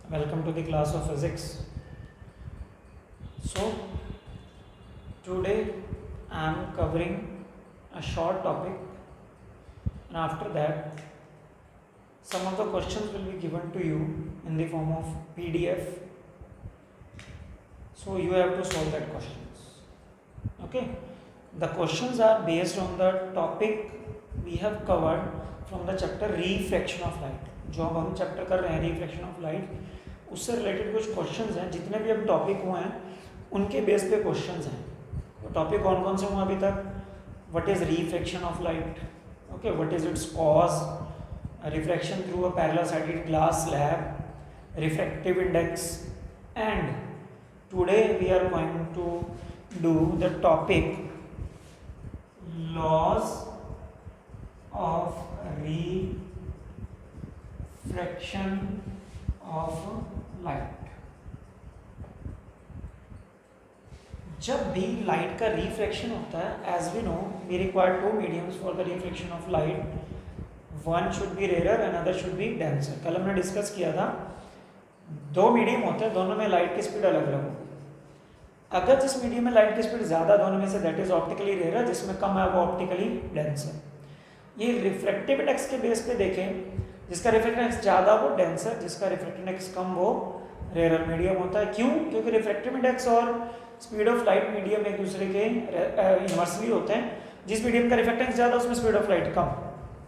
Welcome to the class of physics. So, today I am covering a short topic, and after that, some of the questions will be given to you in the form of PDF. So, you have to solve that questions. Okay, the questions are based on the topic we have covered from the chapter refraction of light. जो हम chapter कर रहे हैं refraction of light, उससे related कुछ questions हैं. जितने भी अब टॉपिक हुए हैं उनके बेस पे क्वेश्चंस हैं. तो टॉपिक कौन कौन से हुए अभी तक? What is refraction of light, okay, what is its cause, refraction through a parallel sided glass slab, refractive index, and today we are going to do the topic laws of refraction of light. जब भी light का refraction होता है, as we know we require two mediums for the refraction of light. One should be rare and other should be denser. कल हमने discuss किया था दो मीडियम होते हैं, दोनों में लाइट की स्पीड अलग अलग होगी. अगर जिस मीडियम में लाइट की स्पीड ज़्यादा दोनों में से, दैट इज ऑप्टिकली रेयर. जिसमें कम है वो ऑप्टिकली डेंसर. ये रिफ्रैक्टिव इंडेक्स के बेस पे देखें, जिसका रिफ्रैक्टिव इंडेक्स ज़्यादा वो डेंसर, जिसका रिफ्रैक्टिव इंडेक्स कम वो रेयर मीडियम होता है. क्यों? क्योंकि रिफ्रैक्टिव इंडेक्स और स्पीड ऑफ लाइट मीडियम एक दूसरे के इन्वर्सली होते हैं. जिस मीडियम का रिफ्रैक्टिव इंडेक्स ज़्यादा उसमें स्पीड ऑफ लाइट कम,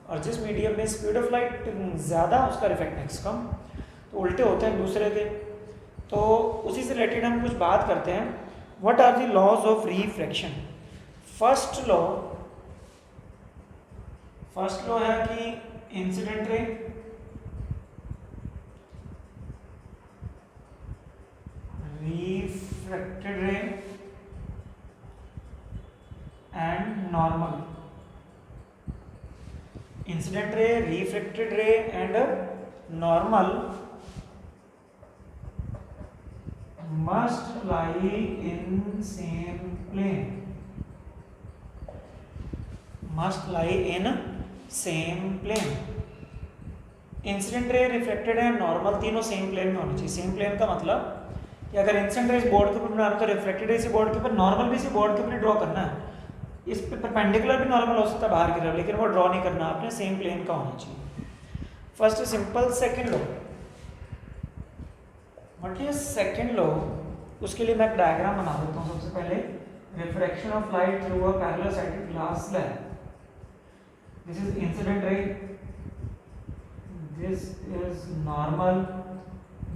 और जिस मीडियम में स्पीड ऑफ लाइट ज़्यादा उसका रिफ्रैक्टिव इंडेक्स कम. तो उल्टे होते हैं दूसरे के. तो उसी से रिलेटेड हम कुछ बात करते हैं. What are the laws of refraction? First law है कि incident ray refracted ray and normal. Incident ray, refracted ray and normal must lie in same plane. Must lie in same plane. Incident ray, reflected है, normal, तीनों same plane में होनी चाहिए. Same plane का मतलब कि अगर इंसिडेंट रे इस बोर्ड के ऊपर बनाना तो रिफ्लेक्टेड रे इसी बोर्ड के ऊपर, नॉर्मल भी इसी बोर्ड के ऊपर ड्रॉ करना है. इस पे परपेंडिकुलर भी नॉर्मल हो सकता है बाहर की तरफ, लेकिन वो ड्रॉ नहीं करना आपने, सेम प्लेन का होना चाहिए. First simple. Second law, what is second law? उसके लिए मैं एक डायग्राम बना देता हूँ. सबसे पहले refraction of light through a parallel sided glass slab. This is incident ray, this is normal,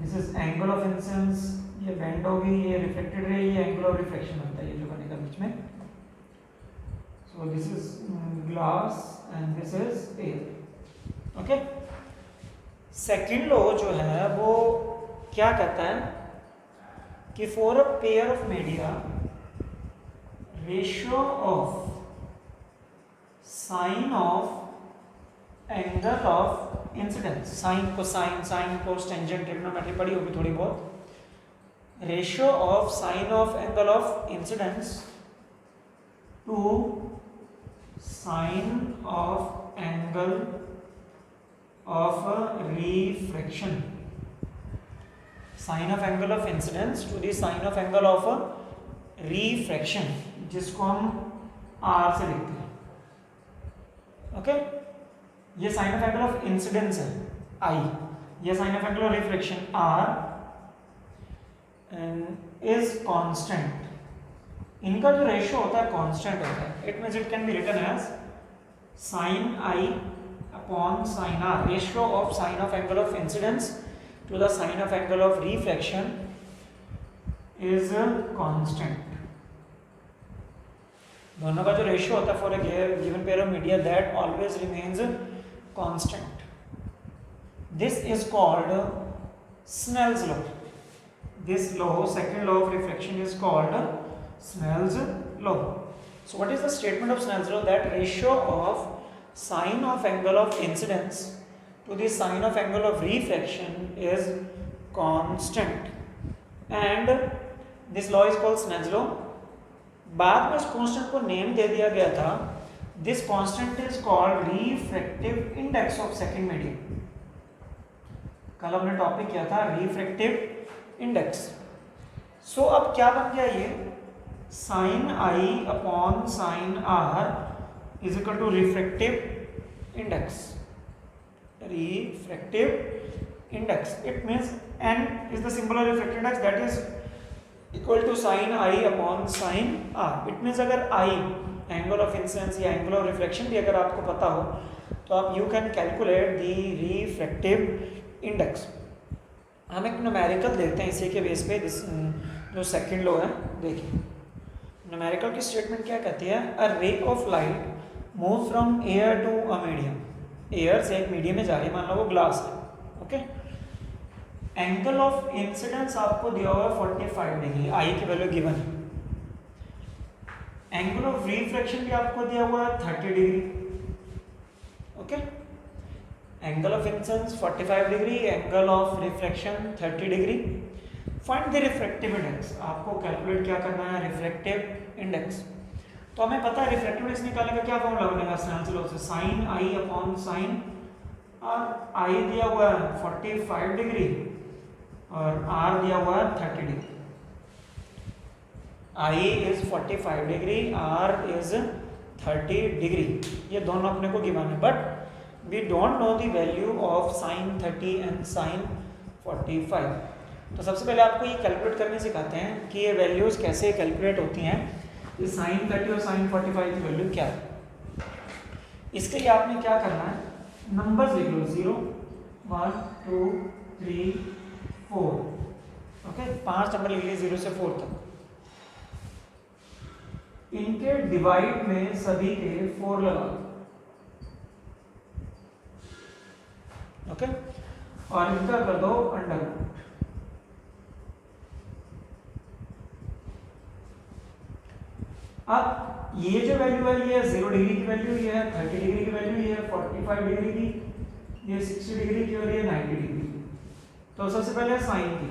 this is angle of incidence. ये बेंड होगी, ये रिफ्लेक्टेड रे, ये एंगल ऑफ रिफ्लेक्शन बनता है, ये जो बनेगा बीच में. So this is glass and this is air. Okay. Second law जो है वो क्या कहता है कि for a pair of media ratio of sine of angle of incidence, sine को साइन कोस टेंजेंट ट्रिग्नोमेट्री पढ़ी होगी थोड़ी बहुत. Ratio of sine of angle of incidence to sine of angle of refraction. Sine of angle of incidence to the sine of angle of refraction, जिसको हम r से लिखते हैं. ओके. ये sine of angle of incidence है i, ये sine of angle of refraction r is constant. इनका जो रेशियो होता है कांस्टेंट होता है. It means it can be written as sine i upon sine r. Ratio of sine of angle of incidence to the sine of angle of refraction is constant. दोनों का जो ratio होता है for a given pair of media, that always remains constant. This is called Snell's law. This law, second law of refraction, is called Snell's law. So what is the statement of Snell's law? That ratio of sine of angle of incidence to the sine of angle of refraction is constant, and this law is called Snell's law. बाद में इस constant को name दे दिया गया था. This constant is called refractive index of second medium. कल हमने topic किया था रिफ्रैक्टिव इंडेक्स। सो अब क्या बन गया ये, sine i upon sine r is equal to refractive index. Refractive index, it means n is the symbol of refractive index, that is equal to sin I upon sin r. It means अगर I angle of incidence या angle of refraction भी अगर आपको पता हो तो आप you can calculate the refractive index। हम एक न्यूमेरिकल देखते हैं इसी के बेस पे, जो सेकंड लो है देखिए। न्यूमेरिकल की स्टेटमेंट क्या कहती है, a ray of light move from air to a medium. Air से एक मीडियम में जा रही है, मान लो वो ग्लास है, ओके। एंगल ऑफ इंसिडेंस आपको दिया हुआ है 45 डिग्री, आई की वैल्यू गिवन है। एंगल ऑफ रिफ्रैक्शन भी आपको दिया हुआ है 30 degree, okay. Angle of incidence 45 degree, angle of refraction 30 degree. Find the refractive index, आपको कैलकुलेट क्या करना है, रिफ्रैक्टिव इंडेक्स। तो हमें पता है रिफ्रैक्टिव इंडेक्स निकालने का क्या फॉर्मूला बनेगा, स्नेल्स लॉ से, sine i upon sine r. I दिया हुआ है 45 डिग्री और आर दिया हुआ है 30 degree. I is 45 degree, r is 30 degree, ये दोनों अपने को गिवन है, but we don't know the value of sine 30 and sine 45। तो सबसे पहले आपको ये कैलकुलेट करने सिखाते हैं कि ये वैल्यूज कैसे कैलकुलेट होती हैं, ये साइन 30 और साइन 45 की वैल्यू क्या है। इसके लिए आपने क्या करना है, नंबर्स लिख लो, 0 1 2 3 4, ओके। 5 नंबर लिख लिए 0 से 4 तक। इनके डिवाइड में सभी के 4 लगा, ओके। और इनका कर दो अंडर। अब ये जो वैल्यू है, ये 0 डिग्री की वैल्यू, ये है 30 डिग्री की वैल्यू, ये है 45 डिग्री की, ये 60 डिग्री की और ये 90 डिग्री की। तो सबसे पहले साइन की,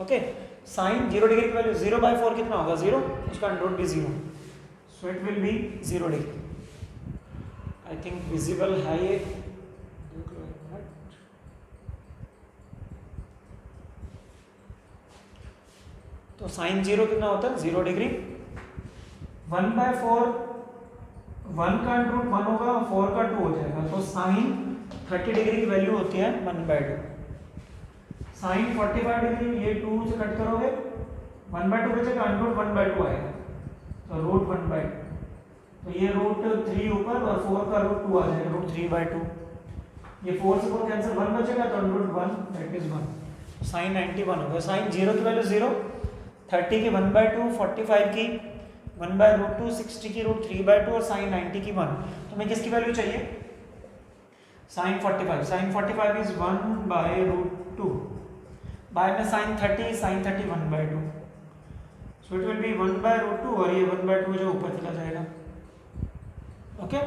ओके। साइन 0 डिग्री की वैल्यू 0/4 कितना होगा, 0, उसका अंडर रूट भी 0, सो it will B 0 degree. I think visible है ये, तो साइन 0 कितना होता है, 0 डिग्री। 1/4, 1 का अंडर रूट 1 होगा, 4 का 2 हो जाएगा, तो साइन 30 डिग्री की वैल्यू होती है 1/2। साइन 45 डिग्री, ये 2 से कट करोगे 1/2 बचेगा, अंडर रूट 1/2 आएगा, तो रूट 1/2, तो ये रूट 3 ऊपर और 4 का रूट 2 आ जाएगा, रूट 3/2। ये 4 से 4 कैंसिल, 1 बचेगा, तो under root 1, that is 1, sine 91 होगा। साइन 0 की वैल्यू 0, 30 की 1/2, 45 की 1/√2, 60 की रूट 3/2 और साइन 90 की 1। तो हमें किसकी वैल्यू चाहिए, साइन 45। साइन 45 इज 1/√2, बाय में sine 30, sine 30 1/2, so it will be 1/√2 और ये 1/2 जो ऊपर चला जाएगा, okay.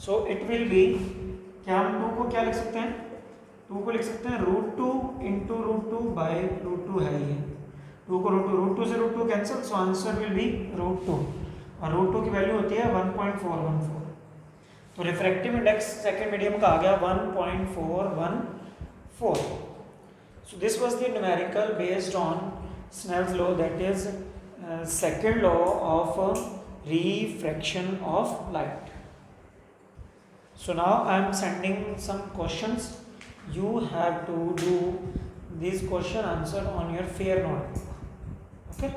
So it will be, क्या हम 2 को क्या लिख सकते हैं, 2 को लिख सकते हैं √2 इंटू √2 बाय √2 है ये, 2 को √2 से √2 cancel, so answer will be √2 और √2 की वैल्यू होती है 1.414। तो रिफ्रैक्टिव इंडेक्स सेकंड मीडियम का आ गया 1.414। So this was the numerical based on Snell's law, that is second law of refraction of light. So now I am sending some questions. You have to do these question answer on your fair notebook. Okay,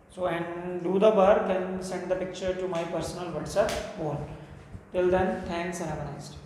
so and do the work and send the picture to my personal WhatsApp phone. Till then, thanks and have a nice day.